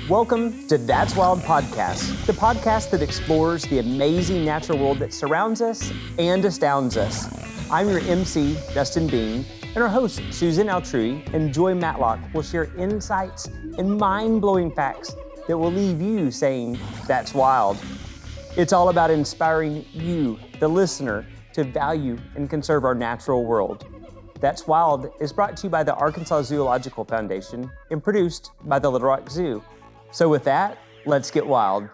Welcome to That's Wild Podcast, the podcast that explores the amazing natural world that surrounds us and astounds us. I'm your MC, Dustin Bean, and our hosts, Susan Altrui and Joy Matlock, will share insights and mind-blowing facts that will leave you saying, "That's wild." It's all about inspiring you, the listener, to value and conserve our natural world. That's Wild is brought to you by the Arkansas Zoological Foundation and produced by the Little Rock Zoo. So with that, let's get wild.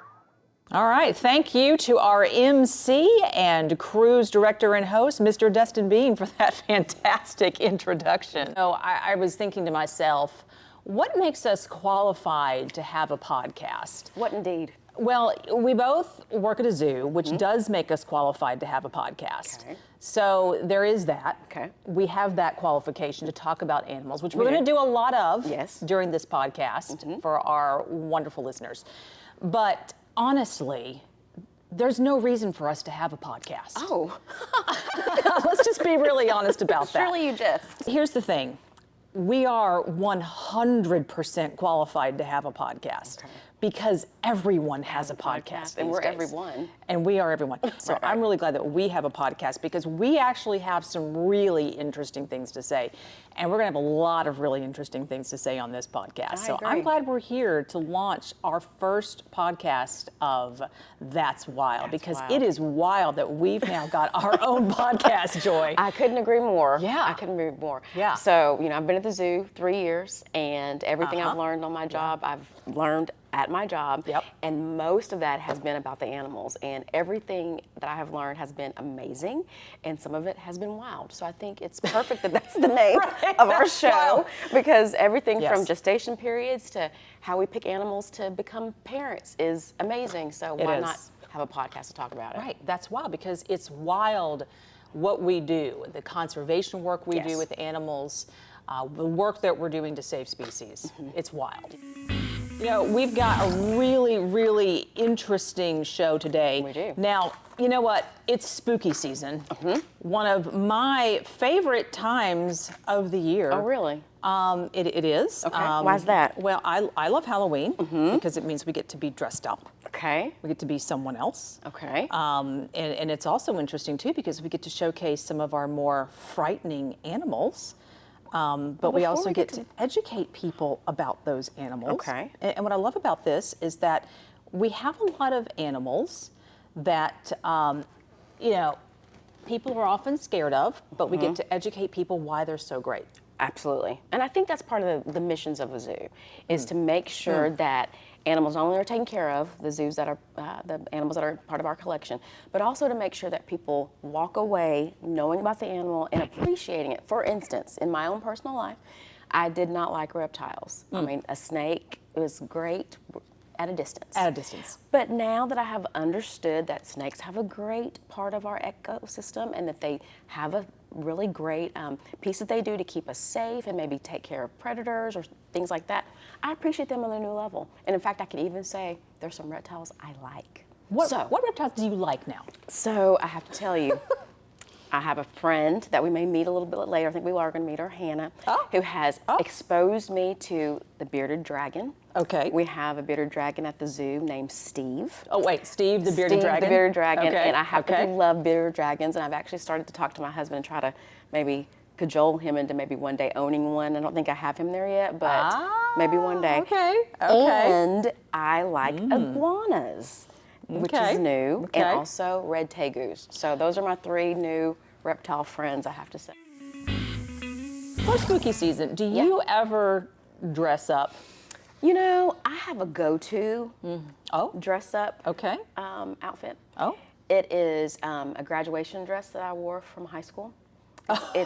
All right, thank you to our MC and cruise director and host, Mr. Dustin Bean, for that fantastic introduction. So I was thinking to myself, what makes us qualified to have a podcast? What indeed? Well, we both work at a zoo, which does make us qualified to have a podcast. Okay. So there is that. Okay. We have that qualification to talk about animals, which we're going to do a lot of during this podcast for our wonderful listeners. But honestly, there's no reason for us to have a podcast. Oh. Let's just be really honest about that. Surely you just. Here's the thing. We are 100% qualified to have a podcast because everyone has a podcast. And we're days. everyone. And we are everyone. So I'm really glad that we have a podcast because we actually have some really interesting things to say. And we're going to have a lot of really interesting things to say on this podcast. So I'm glad we're here to launch our first podcast of That's Wild because it is wild that we've now got our own podcast, Joy. I couldn't agree more. Yeah. I couldn't agree more. Yeah. So, I've been at the zoo 3 years and everything I've learned on my job, I've learned at my job. Yep. And most of that has been about the animals. And everything that I have learned has been amazing. And some of it has been wild. So I think it's perfect that that's the name of our show. Wild. Because everything from gestation periods to how we pick animals to become parents is amazing. So why not have a podcast to talk about it? Right. That's wild because it's wild what we do, the conservation work we do with animals, the work that we're doing to save species. It's wild. We've got a really, really interesting show today. We do. Now, you know what? It's spooky season. One of my favorite times of the year. Oh, really? It is. Okay. Why's that? Well, I love Halloween because it means we get to be dressed up. Okay. We get to be someone else. Okay. And it's also interesting, too, because we get to showcase some of our more frightening animals. But we also get to educate people about those animals. Okay. And what I love about this is that we have a lot of animals that, people are often scared of, but we get to educate people why they're so great. Absolutely. And I think that's part of the missions of a zoo, is to make sure that animals not only are taken care of, the zoos that are, the animals that are part of our collection, but also to make sure that people walk away knowing about the animal and appreciating it. For instance, in my own personal life, I did not like reptiles. I mean, a snake was great at a distance. At a distance. But now that I have understood that snakes have a great part of our ecosystem and that they have a really great piece that they do to keep us safe and maybe take care of predators or things like that, I appreciate them on a new level. And in fact, I can even say there's some reptiles I like. What reptiles do you like now? So I have to tell you, I have a friend that we may meet a little bit later. I think we are going to meet her, Hannah, who has exposed me to the bearded dragon. Okay. We have a bearded dragon at the zoo named Steve. Oh, wait, Steve the bearded dragon? Steve the bearded dragon. Okay. And I happen to love bearded dragons, and I've actually started to talk to my husband and try to maybe cajole him into maybe one day owning one. I don't think I have him there yet, but maybe one day. Okay. And I like iguanas, which is new, and also red tegus. So those are my 3 new reptile friends, I have to say. For spooky season, do you ever dress up? I have a go-to dress up outfit. Oh. It is a graduation dress that I wore from high school.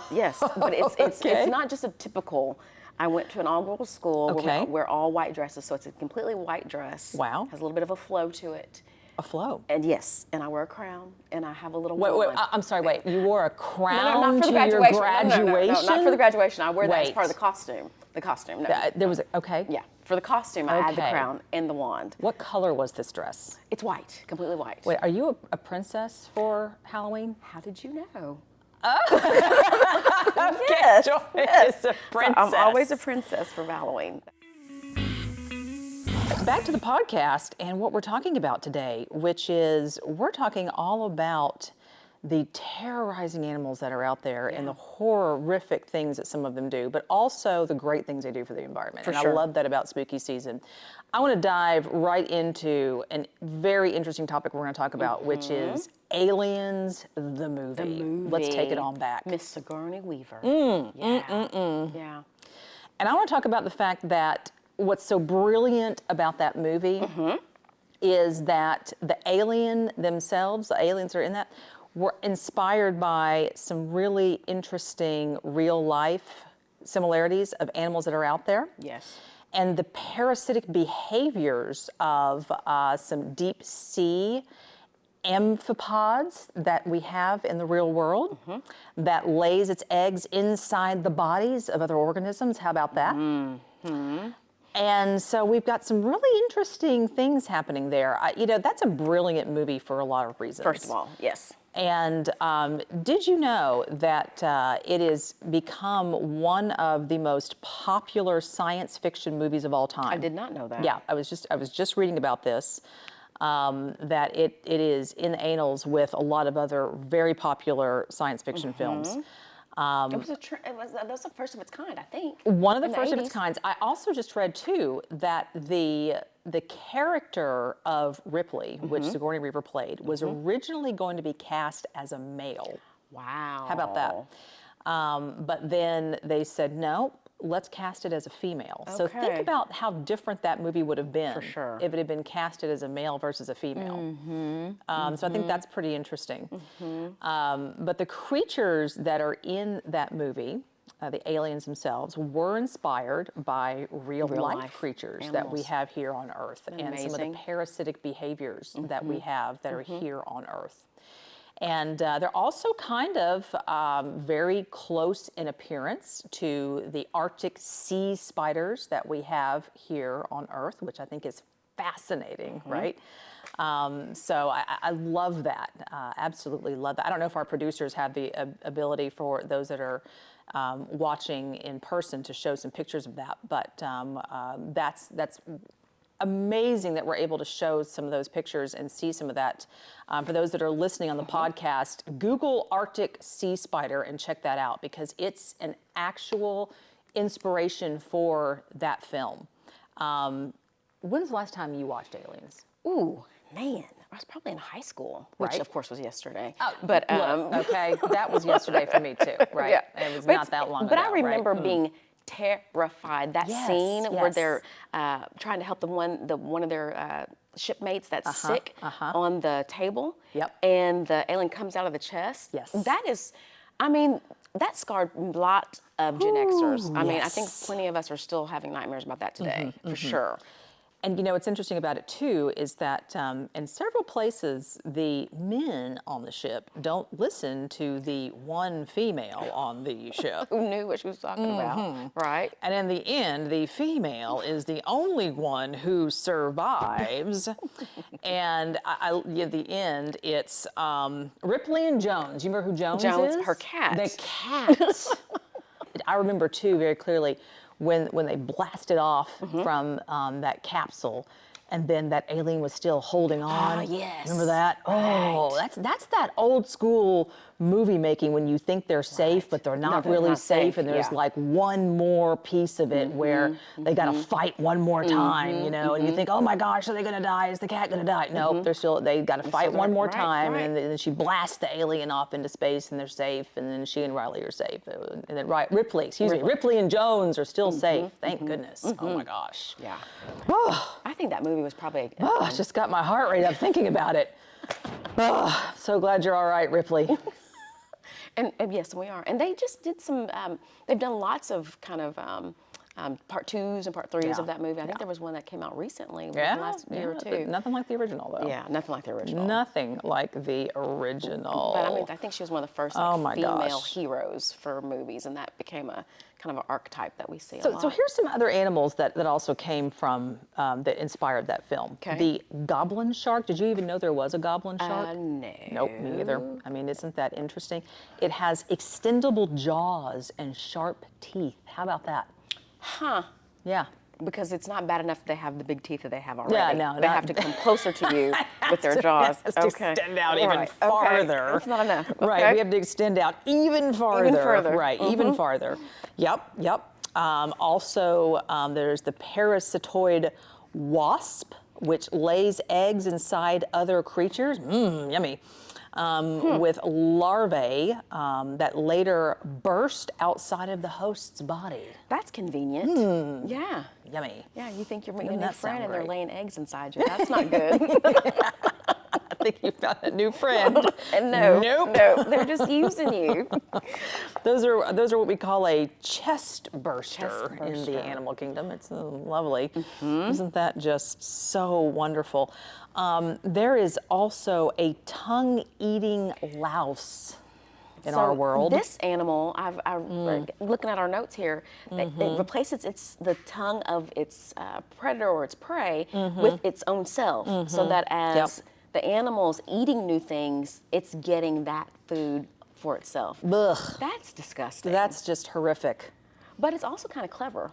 Yes, but it's not just a typical. I went to an all-girls school where we wear all white dresses, so it's a completely white dress. Wow. Has a little bit of a flow to it. A flow. And and I wear a crown, and I have a little Wait, I'm sorry, wait. You wore a crown not for the to your graduation. graduation? No, not for the graduation. I wear that as part of the costume. The costume, no. There was Yeah, for the costume, I had the crown and the wand. What color was this dress? It's white, completely white. Wait, are you a princess for Halloween? How did you know? Yes, Joy is a princess. So I'm always a princess for Halloween. Back to the podcast and what we're talking about today, which is we're talking all about the terrorizing animals that are out there and the horrific things that some of them do, but also the great things they do for the environment. For sure. I love that about spooky season. I want to dive right into a very interesting topic we're going to talk about, which is Aliens, the movie. Let's take it on back. Miss Sigourney Weaver. Yeah. And I want to talk about the fact that what's so brilliant about that movie is that the alien themselves, the aliens that are in that, were inspired by some really interesting real life similarities of animals that are out there. Yes. And the parasitic behaviors of some deep sea amphipods that we have in the real world that lays its eggs inside the bodies of other organisms. How about that? And so we've got some really interesting things happening there. That's a brilliant movie for a lot of reasons. First of all, yes. And did you know that it has become one of the most popular science fiction movies of all time? I did not know that. Yeah, I was just reading about this. That it is in the annals with a lot of other very popular science fiction films. That was the first of its kind, I think. One of the in first of 80s. its kinds. I also just read too that the character of Ripley, which Sigourney Weaver played, was originally going to be cast as a male. Wow. How about that? But then they said, no, let's cast it as a female. So think Okay. about how different that movie would have been For sure. if it had been casted as a male versus a female. So I think that's pretty interesting. But the creatures that are in that movie, the aliens themselves, were inspired by real life life creatures that we animals. have here on Earth and some of Amazing. the parasitic behaviors that we have that are here on Earth. And they're also kind of very close in appearance to the Arctic sea spiders that we have here on Earth, which I think is fascinating, right? So I love that, absolutely love that. I don't know if our producers have the ability for those that are watching in person to show some pictures of that, but that's amazing that we're able to show some of those pictures and see some of that. For those that are listening on the podcast, Google Arctic sea spider and check that out because it's an actual inspiration for that film. When's the last time you watched Aliens? Ooh, man. I was probably in high school, which Right. of course was yesterday. But okay, that was yesterday for me too, right? Yeah. And it was But not that long But ago, I remember right? being terrified. That Yes, scene where yes. they're trying to help one of their shipmates that's sick on the table. Yep. And the alien comes out of the chest. Yes. That is, I mean, that scarred a lot of Gen Xers. I mean, I think yes. plenty of us are still having nightmares about that today, for sure. And what's interesting about it too is that in several places, the men on the ship don't listen to the one female on the ship. Who knew what she was talking about, right? And in the end, the female is the only one who survives. And at the end, it's Ripley and Jones. You remember who Jones is? Jones, her cat. The cat. I remember too very clearly when they blasted off from that capsule, and then that alien was still holding on. yes. Remember that? Oh, that's that old school movie making when you think they're safe, but they're not they're really not safe, safe, and there's yeah. like one more piece of it where they got to fight one more time, and you think, oh my gosh, are they gonna die? Is the cat gonna die? Nope, they got to fight one more right, time, right. and then she blasts the alien off into space, and they're safe, and then she and Riley are safe, and then Ripley and Jones are still safe. Thank goodness. Oh my gosh. Yeah. Oh, I think that movie was probably it just got my heart rate up thinking about it. Oh, so glad you're all right, Ripley. And yes, we are. And they just did some, they've done lots of kind of part twos and part threes Yeah. of that movie. I think there was one that came out recently, Yeah, last year or but two. nothing like the original, though. Yeah, nothing like the original. Nothing like the original. But I mean, I think she was one of the first Oh my female gosh. heroes for movies, and that became a kind of an archetype that we see a lot. So here's some other animals that also came from, that inspired that film. Okay. The goblin shark. Did you even know there was a goblin shark? No. Nope, me either. I mean, isn't that interesting? It has extendable jaws and sharp teeth. How about that? Huh. Yeah. Because it's not bad enough that they have the big teeth that they have already. Yeah, no, they have to come closer to you with their jaws. It has to extend out even Right. farther. Okay. It's not enough. Okay. Right, we have to extend out even farther. Even further. Right, even farther. Yep. Also, there's the parasitoid wasp, which lays eggs inside other creatures. Yummy. With larvae that later burst outside of the host's body. That's convenient. Yeah. Yummy. Yeah, you think you're meeting Doesn't a new that sound friend and they're great? laying eggs inside you. That's not good. I think you found a new friend. And no, Nope. they're just using you. Those are what we call a chest burster in burster. the animal kingdom. It's lovely. Isn't that just so wonderful? There is also a tongue-eating louse in our world. This animal, looking at our notes here, it replaces the tongue of its predator or its prey with its own self, so that as the animal's eating new things, it's getting that food for itself. Ugh. That's disgusting. That's just horrific. But it's also kind of clever.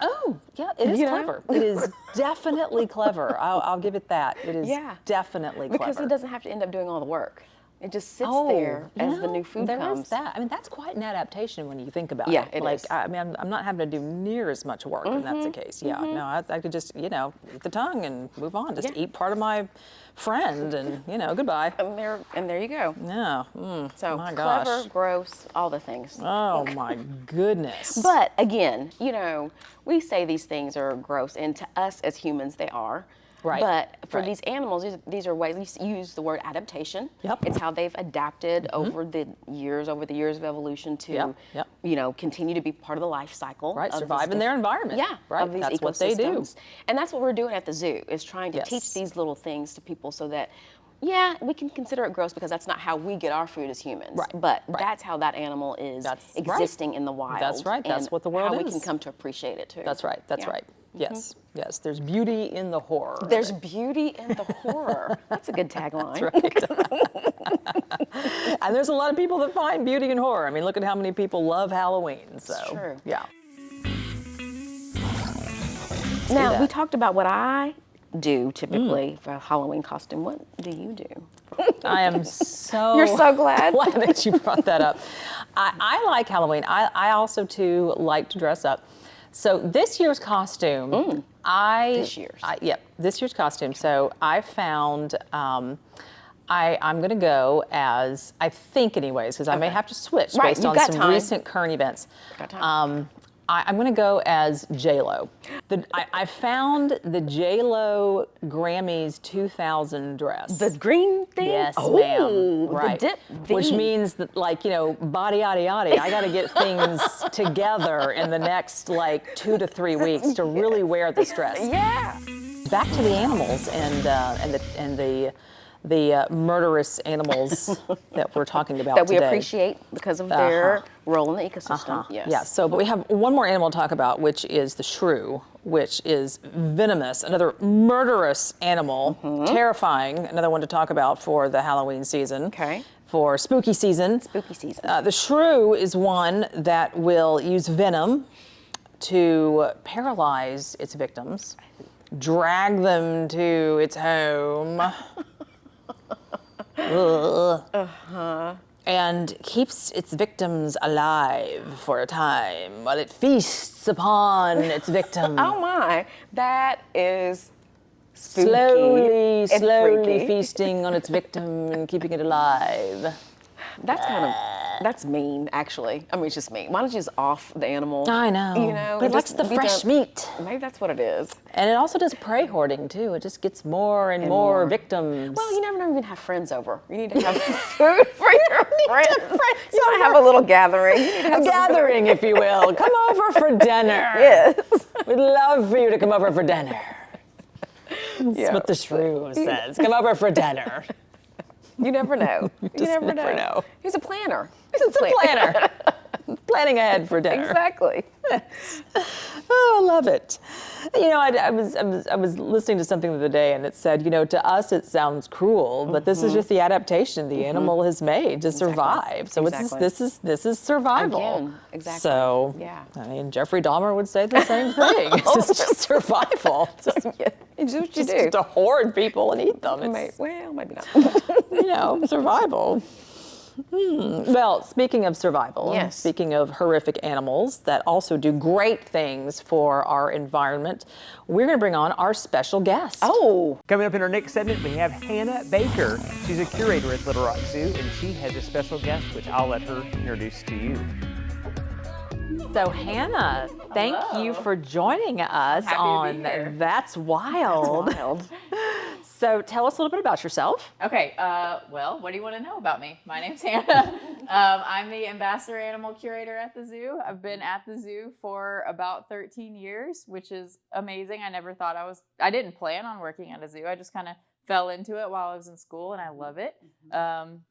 Oh, yeah, it is clever. It is definitely clever. I'll give it that. It is definitely clever. Because it doesn't have to end up doing all the work. It just sits there as the new food there comes. Is that. I mean, that's quite an adaptation when you think about it. Yeah, it like, is. I mean, I'm not having to do near as much work when that's the case. Yeah, no, I could just, eat the tongue and move on. Just eat part of my friend and, goodbye. And there you go. Yeah. So my clever, gosh. gross, all the things. Oh my goodness. But again, we say these things are gross, and to us as humans, they are. Right. But for Right. these animals, these are ways, you use the word adaptation. Yep. It's how they've adapted over the years of evolution to, Yep. continue to be part of the life cycle. Right, of survive these in their environment. Yeah, Right, of these that's ecosystems. what they do. And that's what we're doing at the zoo, is trying to Yes. teach these little things to people so that, we can consider it gross because that's not how we get our food as humans. Right, But right. that's how that animal is That's right. existing in the wild. That's right, that's and what the world how we is. can come to appreciate it too. That's right. That's Yeah. right. Yes. Yes. There's beauty in the horror. There's beauty in the horror. That's a good tagline. Right. And there's a lot of people that find beauty in horror. I mean, look at how many people love Halloween. So, It's true. Yeah. Now, that. we talked about what I do typically for a Halloween costume. What do you do? I am so You're so glad. glad that you brought that up. I like Halloween. I also too like to dress up. So this year's costume, This year's. this year's costume. So I found I'm going to go as, I think anyways, because I may have to switch Right, based you've on got some time. recent current events. Got time. I'm going to go as J-Lo. I found the J-Lo Grammys 2000 dress. The green thing? Yes, oh, ma'am. Right. The dip Which V. means that, body, yada, yada. I got to get things together in the next, 2 to 3 weeks to really wear this dress. Yeah. Back to the animals and the murderous animals that we're talking about That we today. appreciate because of their role in the ecosystem. Yes. Yeah, so, but we have one more animal to talk about, which is the shrew, which is venomous, another murderous animal, terrifying, another one to talk about for the Halloween season. Okay. For spooky season. Spooky season. The shrew is one that will use venom to paralyze its victims, drag them to its home. And keeps its victims alive for a time while it feasts upon its victim. Oh my, that is spooky. Slowly freaky. feasting on its victim and keeping it alive. That's mean, actually. I mean, it's just mean. Why don't you just off the animal? I know. But it likes the fresh meat. Maybe that's what it is. And it also does prey hoarding too. It just gets more and more victims. Well, you never know, you can have friends over. You need to have food for your friends. You want to have a little gathering. You need to have A gathering, if you will. Come over for dinner. Yes. We'd love for you to come over for dinner. That's Yeah. what the shrew says. Come over for dinner. You never know. You just never know. He's a planner. It's a planner. Planning ahead for dinner. Exactly. Oh, I love it. You know, I was listening to something the other day, and it said, you know, to us it sounds cruel, but this is just the adaptation the animal has made to survive. So this is survival. Again, exactly. So I mean, Jeffrey Dahmer would say the same thing. It's just survival. It's what you Just do. to hoard people and eat them. Well, maybe not. You know, survival. Well, speaking of survival, yes. Speaking of horrific animals that also do great things for our environment, we're going to bring on our special guest. Oh. Coming up in our next segment, we have Hannah Baker. She's a curator at Little Rock Zoo, and she has a special guest, which I'll let her introduce to you. So Hannah, thank you for joining us on That's Wild. That's wild. So tell us a little bit about yourself. Okay, well, what do you want to know about me? My name's Hannah. I'm the ambassador animal curator at the zoo. I've been at the zoo for about 13 years, which is amazing. I never thought I didn't plan on working at a zoo. I just kind of fell into it while I was in school, and I love it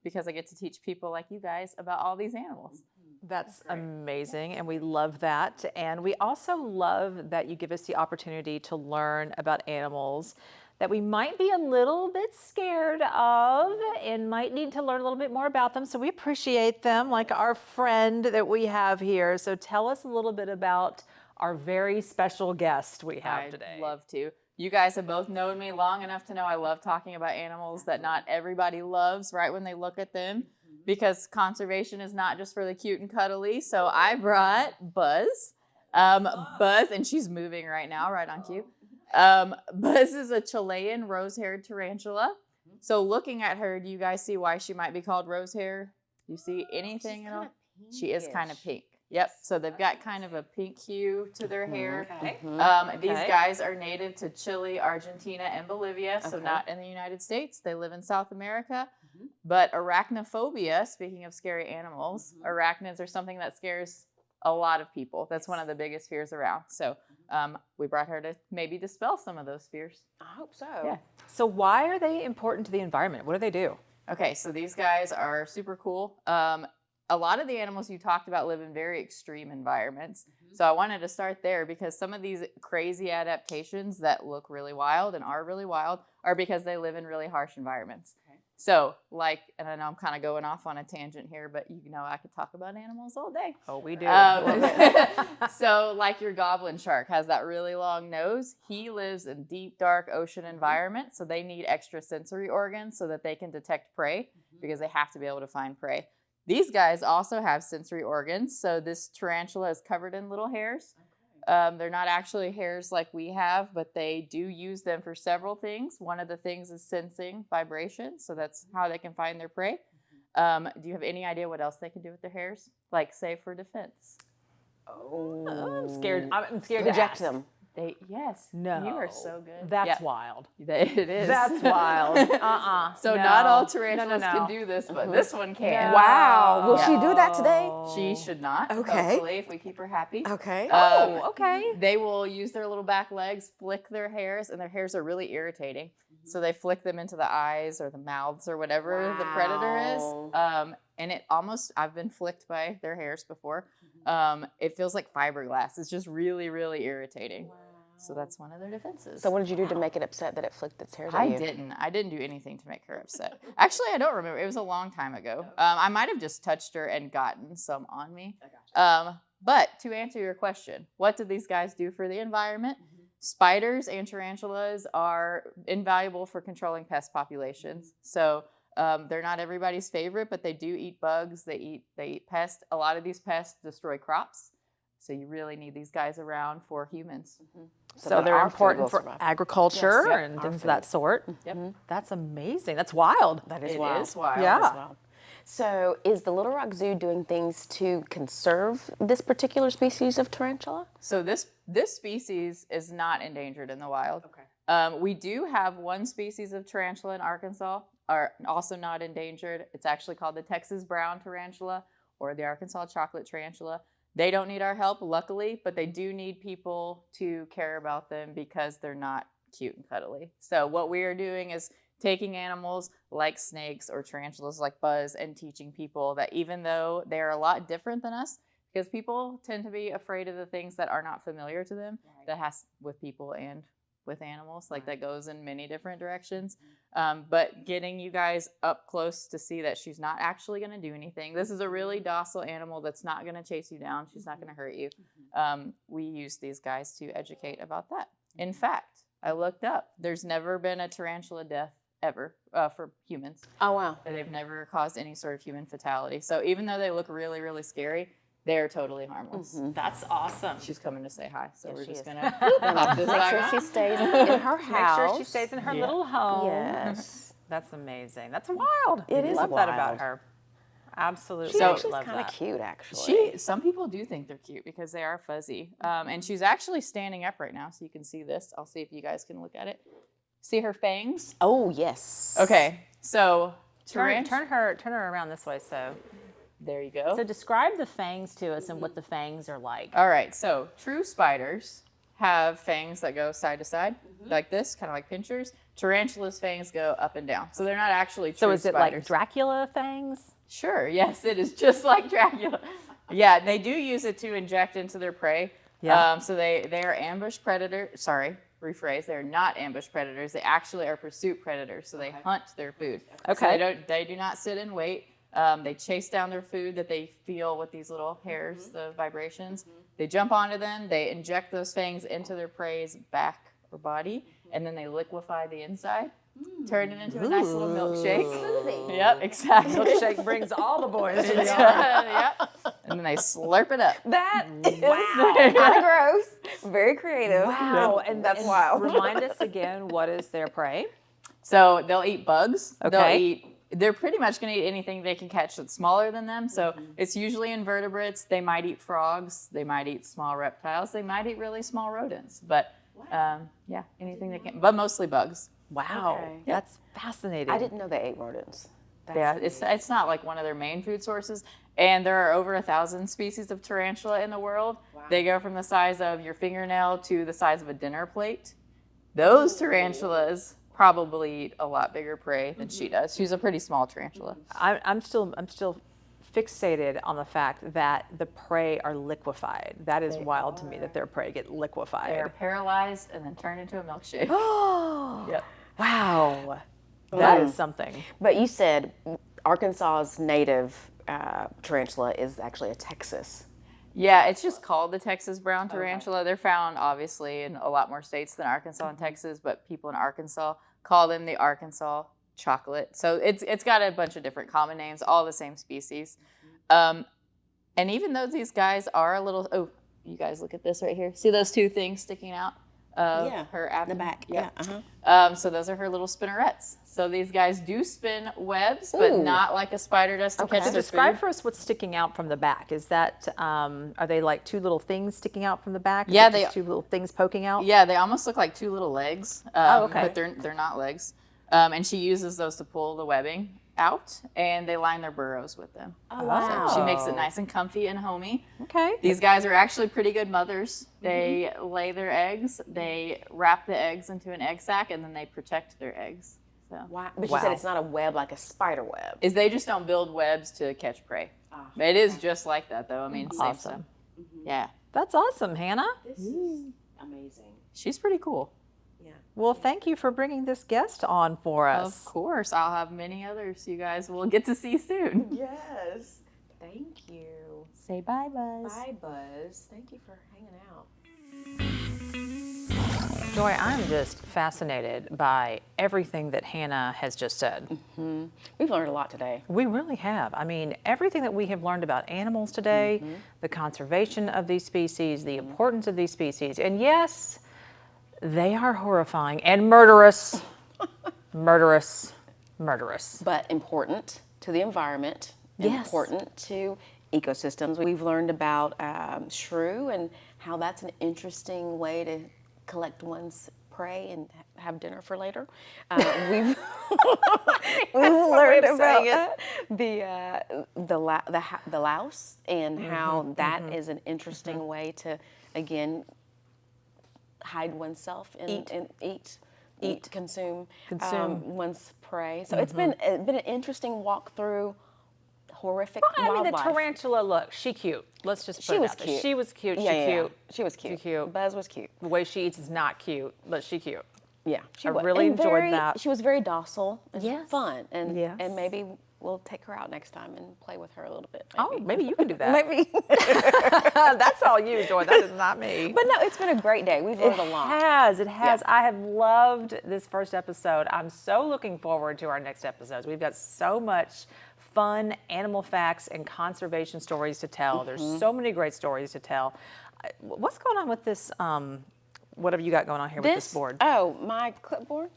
because I get to teach people like you guys about all these animals. That's amazing, and we love that. And we also love that you give us the opportunity to learn about animals that we might be a little bit scared of and might need to learn a little bit more about them. So we appreciate them, like our friend that we have here. So tell us a little bit about our very special guest we have today. I'd love to. You guys have both known me long enough to know I love talking about animals that not everybody loves right when they look at them, because conservation is not just for the cute and cuddly. So I brought Buzz. Buzz, and she's moving right now, right on cue. Buzz is a Chilean rose-haired tarantula. So looking at her, do you guys see why she might be called rose-hair? Do you see anything at all? She is kind of pink. Yep. So they've got kind of a pink hue to their hair. Okay. These guys are native to Chile, Argentina, and Bolivia. So not in the United States. They live in South America. But arachnophobia, speaking of scary animals, arachnids are something that scares a lot of people. That's one of the biggest fears around. So we brought her to maybe dispel some of those fears. I hope so. Yeah. So why are they important to the environment? What do they do? Okay, so these guys are super cool. A lot of the animals you talked about live in very extreme environments. So I wanted to start there because some of these crazy adaptations that look really wild and are really wild are because they live in really harsh environments. So, like, and I know I'm kind of going off on a tangent here, but you know I could talk about animals all day. Oh, we do. So, like your goblin shark has that really long nose. He lives in deep, dark ocean environment, so they need extra sensory organs so that they can detect prey because they have to be able to find prey. These guys also have sensory organs. So this tarantula is covered in little hairs. They're not actually hairs like we have, but they do use them for several things. One of the things is sensing vibration, so that's how they can find their prey. Do you have any idea what else they can do with their hairs? Like, say, for defense? Oh, I'm scared. I'm scared Reject to ask. them. Yes. No. You are so good. That's wild. It is. That's wild. So no. not all tarantulas No. can do this, but this one can. No. Wow. Will she do that today? She should not. Okay. Hopefully, if we keep her happy. Okay. Okay. They will use their little back legs, flick their hairs, and their hairs are really irritating. So they flick them into the eyes or the mouths or whatever the predator is. And it almost, I've been flicked by their hairs before. It feels like fiberglass. It's just really, really irritating. Wow. So that's one of their defenses. So what did you do to make it upset that it flicked its hairs at I you? I didn't do anything to make her upset. Actually, I don't remember. It was a long time ago. I might have just touched her and gotten some on me. But to answer your question, what did these guys do for the environment? Spiders and tarantulas are invaluable for controlling pest populations. So they're not everybody's favorite, but they do eat bugs. They eat pests. A lot of these pests destroy crops. So you really need these guys around for humans. So they're important for agriculture and things of that sort. Yep. That's amazing. That's wild. That is It wild. is wild. Yeah. That is wild. So is the Little Rock Zoo doing things to conserve this particular species of tarantula? So this species is not endangered in the wild. Okay. We do have one species of tarantula in Arkansas, are also not endangered. It's actually called the Texas brown tarantula or the Arkansas chocolate tarantula. They don't need our help, luckily, but they do need people to care about them because they're not cute and cuddly. So what we are doing is taking animals like snakes or tarantulas like Buzz and teaching people that even though they are a lot different than us, because people tend to be afraid of the things that are not familiar to them. That has with people and with animals, like that goes in many different directions. But getting you guys up close to see that she's not actually going to do anything. This is a really docile animal that's not going to chase you down. She's not going to hurt you. We use these guys to educate about that. In fact, I looked up. There's never been a tarantula death ever for humans. Oh, wow. They've never caused any sort of human fatality. So even though they look really, really scary, they're totally harmless. That's awesome. She's coming to say hi, so we're she just is. gonna pop this Make back sure on. she stays in her house. Make sure she stays in her little home. Yes. That's amazing. That's wild. It is Love that about wild. her. Absolutely. She actually is love kind of that. cute, actually. Some people do think they're cute because they are fuzzy. And she's actually standing up right now, so you can see this. I'll see if you guys can look at it. See her fangs? Oh, yes. Okay, so Turn her around this way. So there you go. describe the fangs to us and what the fangs are like. All right, so true spiders have fangs that go side to side, like this, kind of like pinchers. Tarantulas' fangs go up and down, so they're not actually true So is it spiders. like Dracula fangs? Sure, yes, it is just like Dracula. Yeah, they do use it to inject into their prey. Yeah. So they are ambush predators. Sorry, rephrase. They're not ambush predators. They actually are pursuit predators. So they hunt their food. Okay. So they do not sit and wait. They chase down their food that they feel with these little hairs, the vibrations. They jump onto them. They inject those fangs into their prey's back or body, and then they liquefy the inside. Turn it into a nice little milkshake. Smoothie. Yep, exactly. Milkshake brings all the boys to the yard. Yep. And then they slurp it up. That is kind of gross. Very creative. Wow, and that's wild. Remind us again, what is their prey? So they'll eat bugs. Okay. They're pretty much going to eat anything they can catch that's smaller than them. So it's usually invertebrates. They might eat frogs. They might eat small reptiles. They might eat really small rodents. But yeah, anything they can. But mostly bugs. Wow, Okay. that's fascinating. I didn't know they ate rodents. Yeah, it's not like one of their main food sources. And there are over 1,000 species of tarantula in the world. Wow. They go from the size of your fingernail to the size of a dinner plate. Those tarantulas probably eat a lot bigger prey than she does. She's a pretty small tarantula. I'm still fixated on the fact that the prey are liquefied. That is wild to me that their prey get liquefied. They're paralyzed and then turned into a milkshake. Oh, Yep. Wow, that is something. But you said Arkansas's native tarantula is actually a Texas. Yeah, it's just called the Texas brown tarantula. Okay. They're found obviously in a lot more states than Arkansas and Texas, but people in Arkansas call them the Arkansas chocolate. So it's got a bunch of different common names, all the same species. And even though these guys are a little, oh, you guys look at this right here. See those two things sticking out of her abdomen? The back. Yep. Yeah. So those are her little spinnerets. So these guys do spin webs, but not like a spider does to catch So their describe food. for us what's sticking out from the back. Is that, are they like two little things sticking out from the back? Yeah, they two little things poking out. Yeah, they almost look like two little legs. Okay. But they're not legs. And she uses those to pull the webbing out, and they line their burrows with them. Oh, wow. So she makes it nice and comfy and homey. Okay. These guys are actually pretty good mothers. They lay their eggs, they wrap the eggs into an egg sac, and then they protect their eggs. So Wow. But you said it's not a web like a spider web. they just don't build webs to catch prey. It is just like that, though. I mean, same Awesome. stuff. Yeah. That's awesome, Hannah. This is amazing. She's pretty cool. Well, thank you for bringing this guest on for us. Of course. I'll have many others you guys will get to see soon. Yes. Thank you. Say bye, Buzz. Bye, Buzz. Thank you for hanging out. Joy, I'm just fascinated by everything that Hannah has just said. Mm-hmm. We've learned a lot today. We really have. I mean, everything that we have learned about animals today, the conservation of these species, the importance of these species, and yes, they are horrifying and murderous. Murderous. But important to the environment, important to ecosystems. We've learned about shrew and how that's an interesting way to collect one's prey and have dinner for later. We've learned about the louse and how that is an interesting way to, again, hide oneself and consume one's prey. So it's been an interesting walk through horrific I mean, the wildlife. tarantula, look, she cute. Let's just put it out there. cute. She was cute. Yeah, She cute. She was cute. She cute. Buzz was cute. The way she eats is not cute, but she cute. Yeah, she I was. really And enjoyed that. She was very docile and Yes. fun, and Yes. and maybe we'll take her out next time and play with her a little bit. Oh, maybe you can do that. Maybe. That's all you, Joy. That is not me. But no, it's been a great day. We've learned a lot. It has. I have loved this first episode. I'm so looking forward to our next episodes. We've got so much fun animal facts and conservation stories to tell. There's so many great stories to tell. What's going on with this, whatever you got going on here with this board? Oh, my clipboard?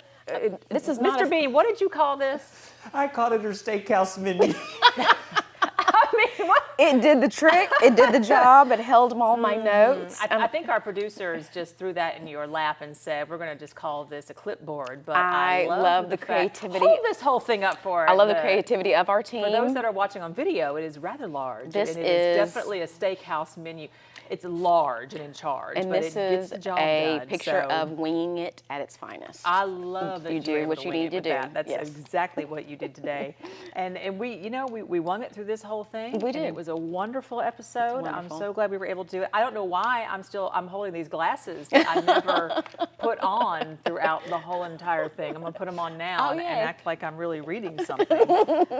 This is not Mr. Bean, what did you call this? I called it her steakhouse menu. I mean, what? It did the trick. It did the job. It held all my notes. I think our producers just threw that in your lap and said, we're going to just call this a clipboard. But I love the fact- creativity. Hold this whole thing up for I love the creativity of our team. For those that are watching on video, it is rather large. This and it is is definitely a steakhouse menu. It's large and in charge, and but this it gets is the job a done. picture So of winging it at its finest. I love that You you do were able what to you wing need it to with do. that. That's Yes. exactly what you did today. And we wung it through this whole thing. We did. And it was a wonderful episode. I'm wonderful. so glad we were able to do it. I don't know why I'm holding these glasses that I never put on throughout the whole entire thing. I'm gonna put them on now and yay. act like I'm really reading something.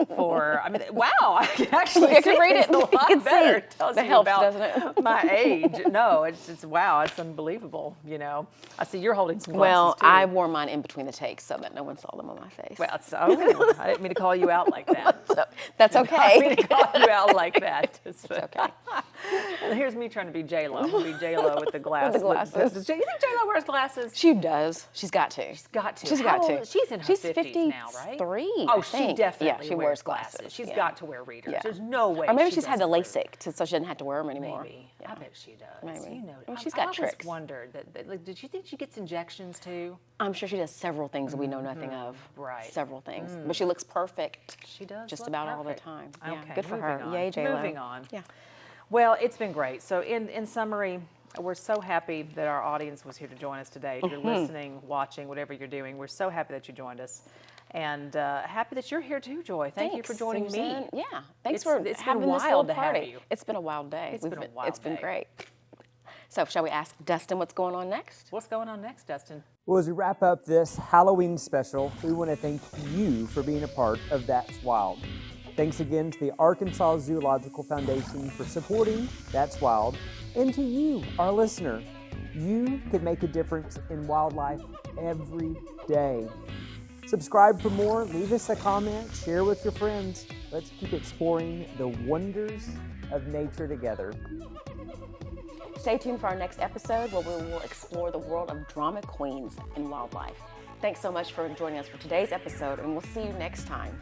Wow, I can actually You can see read it. things a You lot can see. better. It tells That you helps, about doesn't it? my age. No, it's wow, it's unbelievable. I see you're holding some glasses Well, too. I wore mine in between the takes so that no one saw them on my face. Well, I didn't mean to call you out like that. So that's I didn't mean okay. to call you out like that. It's okay. And here's me trying to be J-Lo. I'm going to be J-Lo with the glasses. glasses. You think J-Lo wears glasses? She does. She's got to. She's got to. She's How got old to. is- She's in her She's 50s now, right? 53, Oh, I she think. definitely Yeah, she wears glasses. She's Yeah. got to wear readers. Yeah. There's no way Or maybe she she's had the doesn't wear LASIK so she doesn't have to wear them anymore. Maybe. Yeah. I bet she does. Maybe. You know, I mean, she's I got always tricks. wondered that, like, did you think she gets injections too? I'm sure she does several things that we know nothing of. Right. Several things. But she looks perfect. She does Just look about all the perfect. time. Okay, Yeah, good for moving her. on. Yay, J-Lo. Moving on. Yeah. Well, it's been great. So in summary, we're so happy that our audience was here to join us today. If you're listening, watching, whatever you're doing, we're so happy that you joined us. And happy that you're here too, Joy. Thank you for Thanks, joining Susan. me. Yeah. Thanks It's for been having this wild little to have party. you. It's been a wild day. It's been a wild It's been day. great. So shall we ask Dustin what's going on next? What's going on next, Dustin? Well, as we wrap up this Halloween special, we want to thank you for being a part of That's Wild. Thanks again to the Arkansas Zoological Foundation for supporting That's Wild, and to you, our listener. You can make a difference in wildlife every day. Subscribe for more, leave us a comment, share with your friends. Let's keep exploring the wonders of nature together. Stay tuned for our next episode where we will explore the world of drama queens and wildlife. Thanks so much for joining us for today's episode, and we'll see you next time.